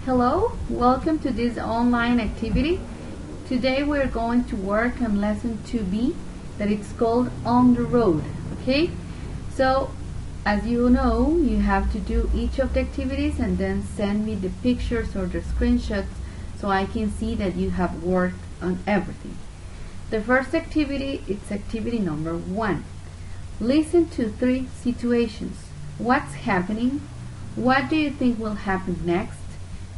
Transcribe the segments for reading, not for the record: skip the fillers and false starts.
Hello, welcome to this online activity. Today we're going to work on lesson 2B that it's called On the Road. Okay, so as you know, you have to do each of the activities and then send me the pictures or the screenshots so I can see that you have worked on everything. The first activity, it's activity number 1. Listen to 3 situations. What's happening? What do you think will happen next?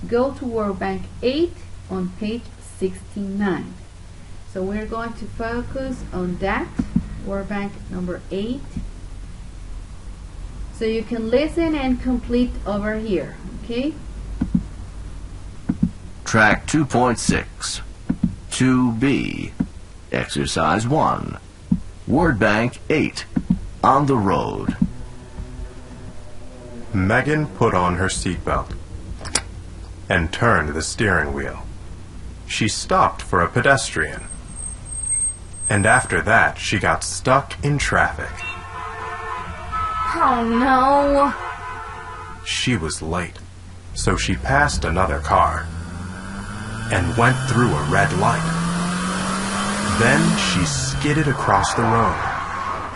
Go to Word Bank 8 on page 69. So we're going to focus on that, Word Bank number 8. So you can listen and complete over here, okay? Track 2.6, 2B, Exercise 1, Word Bank 8, On the Road. Megan put on her seatbelt and turned the steering wheel. She stopped for a pedestrian. And after that, she got stuck in traffic. Oh no! She was late, so she passed another car and went through a red light. Then she skidded across the road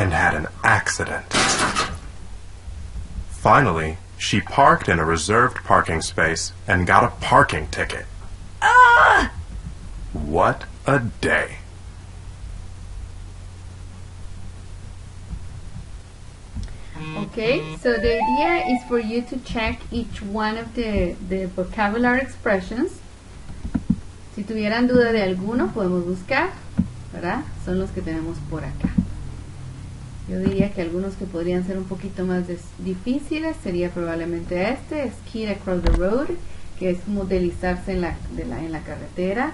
and had an accident. Finally, she parked in a reserved parking space and got a parking ticket. Ah! What a day. Okay, so the idea is for you to check each one of the vocabulary expressions. Si tuvieran duda de alguno, podemos buscar, ¿verdad? Son los que tenemos por acá. Yo diría que algunos que podrían ser un poquito más difíciles sería probablemente este, skid across the road, que es como deslizarse en la carretera.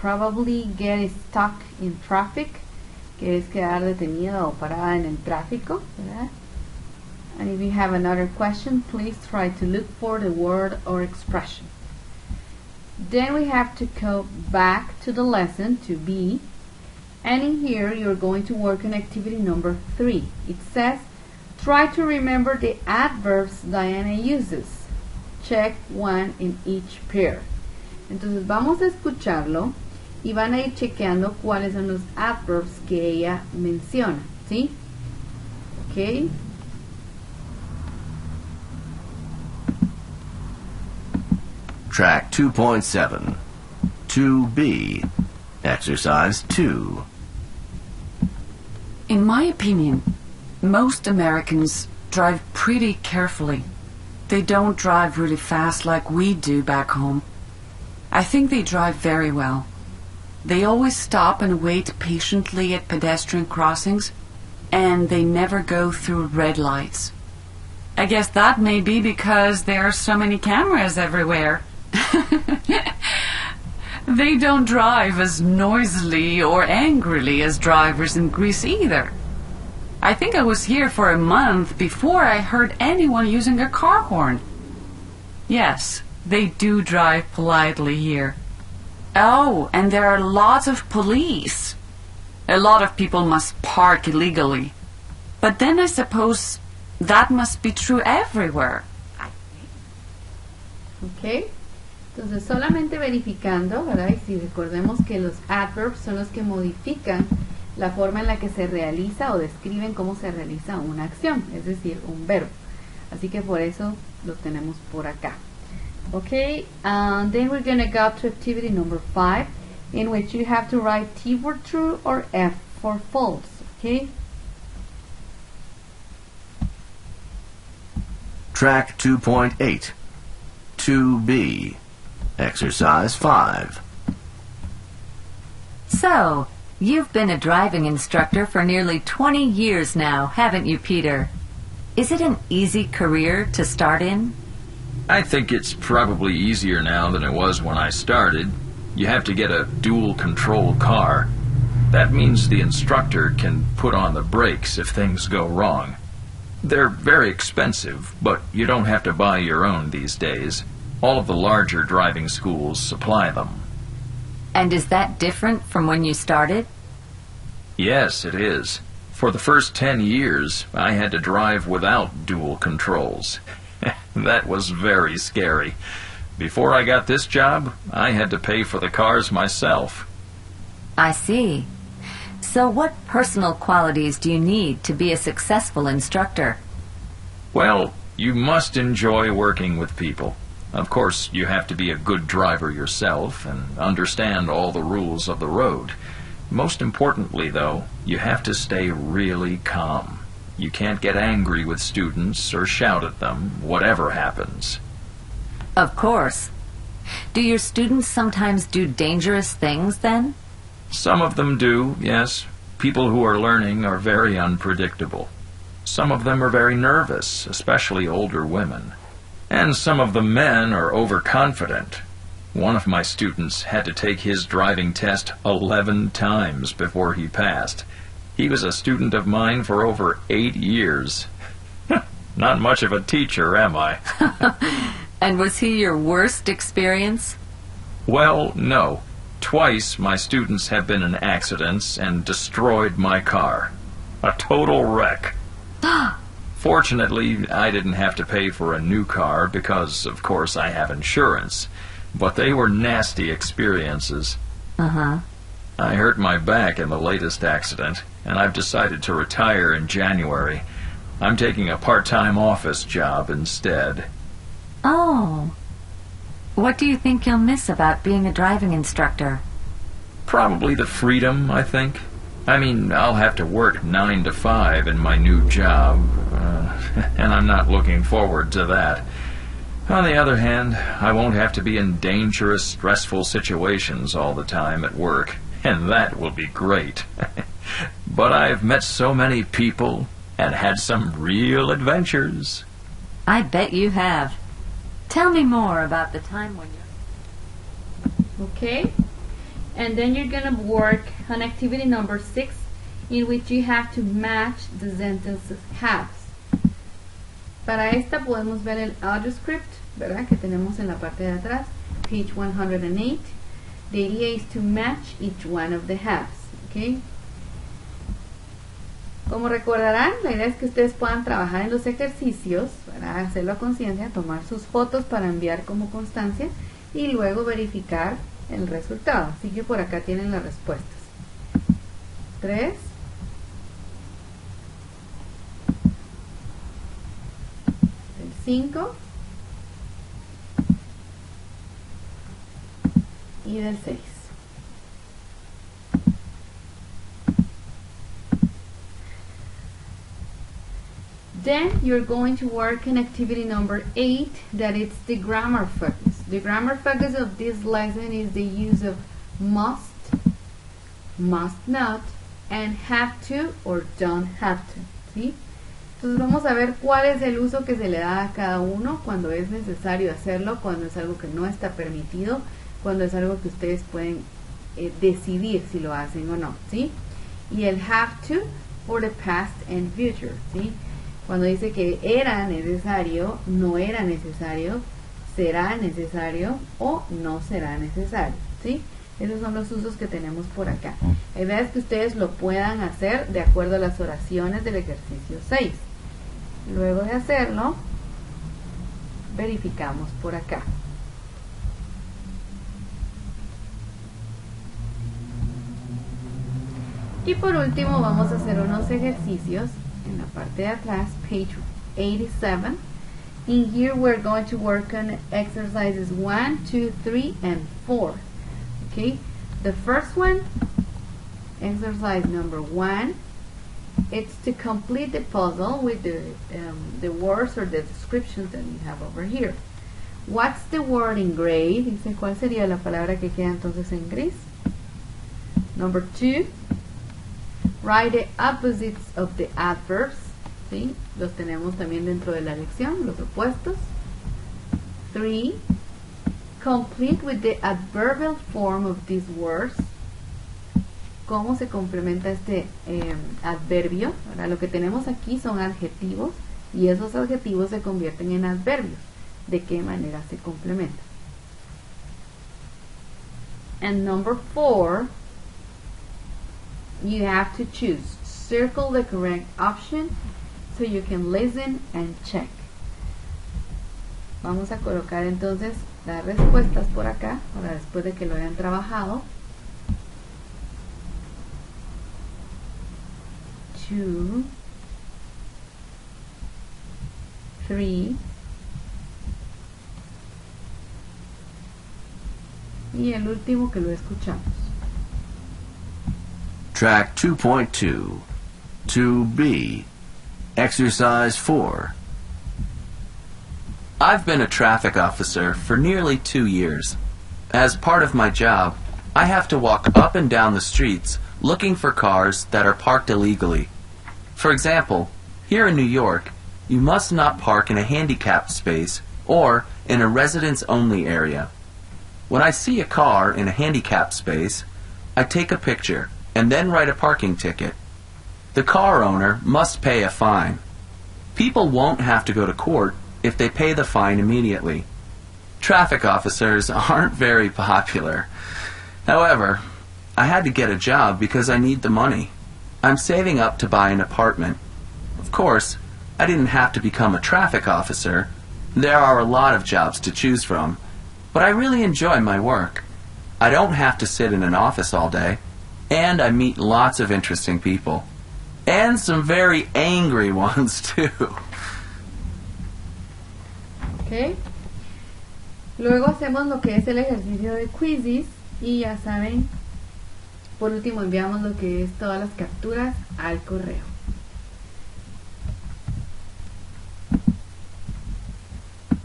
Probably get stuck in traffic, que es quedar detenido o parada en el tráfico, ¿verdad? And if you have another question, please try to look for the word or expression. Then we have to go back to the lesson to be, and in here you're going to work on activity number 3. It says, try to remember the adverbs Diana uses. Check one in each pair. Entonces vamos a escucharlo y van a ir chequeando cuáles son los adverbs que ella menciona, ¿sí? Ok. Track 2.7, 2B, Exercise 2. In my opinion, most Americans drive pretty carefully. They don't drive really fast like we do back home. I think they drive very well. They always stop and wait patiently at pedestrian crossings, and they never go through red lights. I guess that may be because there are so many cameras everywhere. They don't drive as noisily or angrily as drivers in Greece either. I think I was here for a month before I heard anyone using a car horn. Yes, they do drive politely here. Oh, and there are lots of police. A lot of people must park illegally. But then I suppose that must be true everywhere. Ok, entonces solamente verificando, ¿verdad? Y si recordemos que los adverbs son los que modifican la forma en la que se realiza o describen cómo se realiza una acción, es decir, un verbo. Así que por eso los tenemos por acá. Okay, then we're going to go to activity number 5, in which you have to write T for true or F for false. Okay. Track 2.8, 2B, Exercise 5. So, you've been a driving instructor for nearly 20 years now, haven't you, Peter? Is it an easy career to start in? I think it's probably easier now than it was when I started. You have to get a dual-control car. That means the instructor can put on the brakes if things go wrong. They're very expensive, but you don't have to buy your own these days. All of the larger driving schools supply them. And is that different from when you started? Yes, it is. For the first 10 years, I had to drive without dual controls. That was very scary. Before I got this job, I had to pay for the cars myself. I see. So what personal qualities do you need to be a successful instructor? Well, you must enjoy working with people. Of course, you have to be a good driver yourself and understand all the rules of the road. Most importantly, though, you have to stay really calm. You can't get angry with students or shout at them, whatever happens. Of course. Do your students sometimes do dangerous things then? Some of them do, yes. People who are learning are very unpredictable. Some of them are very nervous, especially older women. And some of the men are overconfident. One of my students had to take his driving test 11 times before he passed. He was a student of mine for over 8 years. Not much of a teacher, am I? And was he your worst experience? Well, no. Twice my students have been in accidents and destroyed my car. A total wreck. Fortunately, I didn't have to pay for a new car because, of course, I have insurance. But they were nasty experiences. Uh-huh. I hurt my back in the latest accident, and I've decided to retire in January. I'm taking a part-time office job instead. Oh. What do you think you'll miss about being a driving instructor? Probably the freedom, I think. I mean, I'll have to work 9 to 5 in my new job, and I'm not looking forward to that. On the other hand, I won't have to be in dangerous, stressful situations all the time at work, and that will be great. But I've met so many people and had some real adventures. I bet you have. Tell me more about the time when you're... Okay? And then you're gonna work on activity number 6, in which you have to match the sentences halves. Para esta podemos ver el audio script, ¿verdad? Que tenemos en la parte de atrás, page 108. The idea is to match each one of the halves, okay? Como recordarán, la idea es que ustedes puedan trabajar en los ejercicios, para hacerlo a conciencia, tomar sus fotos para enviar como constancia y luego verificar el resultado. Así que por acá tienen las respuestas. 3, el 5 y del 6. Then you're going to work in activity number 8, that is the grammar focus. The grammar focus of this lesson is the use of must, must not, and have to or don't have to. ¿Sí? Entonces vamos a ver cuál es el uso que se le da a cada uno, cuando es necesario hacerlo, cuando es algo que no está permitido, cuando es algo que ustedes pueden decidir si lo hacen o no. ¿Sí? Y el have to for the past and future. ¿Sí? Cuando dice que era necesario, no era necesario, será necesario o no será necesario, ¿sí? Esos son los usos que tenemos por acá. La idea es que ustedes lo puedan hacer de acuerdo a las oraciones del ejercicio 6. Luego de hacerlo, verificamos por acá. Y por último vamos a hacer unos ejercicios en la parte de atrás, page 87. In here we're going to work on exercises 1, 2, 3, and 4. Okay, the first one, exercise number 1, it's to complete the puzzle with the words or the descriptions that you have over here. What's the word in gray? Dice, ¿cuál sería la palabra que queda entonces en gris? Number 2, write the opposites of the adverbs. ¿Sí? Los tenemos también dentro de la lección, los opuestos. 3, complete with the adverbial form of these words. ¿Cómo se complementa este adverbio? Ahora, lo que tenemos aquí son adjetivos y esos adjetivos se convierten en adverbios. ¿De qué manera se complementan? And number 4, you have to choose. Circle the correct option so you can listen and check. Vamos a colocar entonces las respuestas por acá, para después de que lo hayan trabajado. 2, 3, y el último que lo escuchamos. Track 2.2. 2B. Exercise 4. I've been a traffic officer for nearly 2 years. As part of my job, I have to walk up and down the streets looking for cars that are parked illegally. For example, here in New York, you must not park in a handicapped space or in a residents-only area. When I see a car in a handicapped space, I take a picture and then write a parking ticket. The car owner must pay a fine. People won't have to go to court if they pay the fine immediately. Traffic officers aren't very popular. However, I had to get a job because I need the money. I'm saving up to buy an apartment. Of course, I didn't have to become a traffic officer. There are a lot of jobs to choose from, but I really enjoy my work. I don't have to sit in an office all day, and I meet lots of interesting people. And some very angry ones, too. ¿Ok? Luego hacemos lo que es el ejercicio de quizzes y ya saben, por último enviamos lo que es todas las capturas al correo.